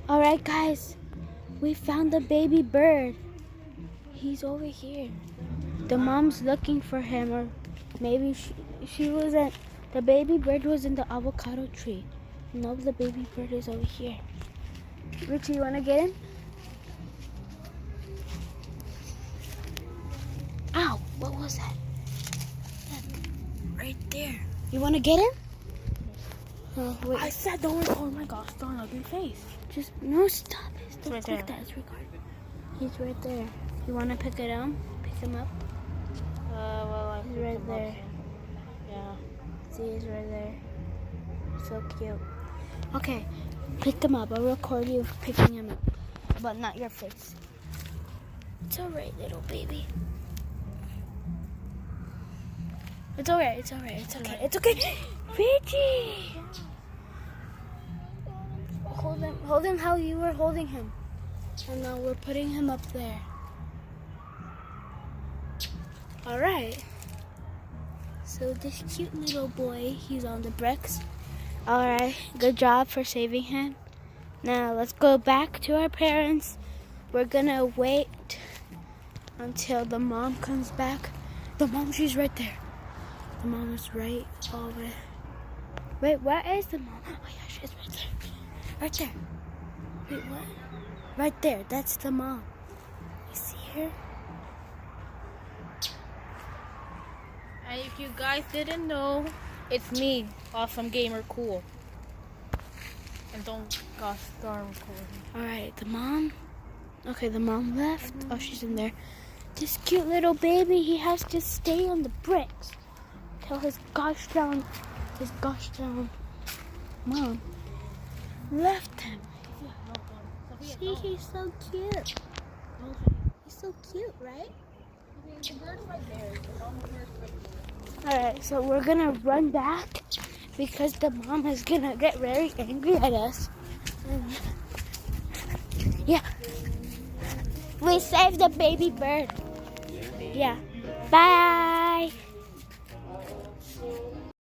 Alright guys, we found the baby bird. He's over here. The mom's looking for him, or maybe she wasn't. The baby bird was in the avocado tree. No, the baby bird is over here. Richie, you wanna get in? Ow, what was that? Right there. You wanna get in? Oh, wait. I said don't record. Oh my gosh, don't look your face. Just, no, stop it. Don't right click there. that, it's recording. He's right there. You wanna pick it up? Pick him up? Well, I He's right there. Yeah. See, he's right there. So cute. Okay, pick him up. I'll record you picking him up, but not your face. It's alright, little baby. It's alright, it's alright, it's okay, it's okay. Richie! Hold him how you were holding him. And now we're putting him up there. Alright. So this cute little boy, he's on the bricks. Alright, good job for saving him. Now let's go back to our parents. We're gonna wait until the mom comes back. The mom, she's right there. The mom is right over. Wait, where is the mom? Oh yeah, she's right there. Right there. Wait, what? Right there, that's the mom. You see her? And if you guys didn't know, it's me, Awesome Gamer Cool. And don't gosh darn recording. Alright, the mom. Okay, the mom left. Oh, she's in there. This cute little baby, he has to stay on the bricks till his gosh down mom left him. See, he's so cute. He's so cute, right? Alright, so we're gonna run back because the mom is gonna get very angry at us. Yeah. We saved the baby bird. Yeah. Bye.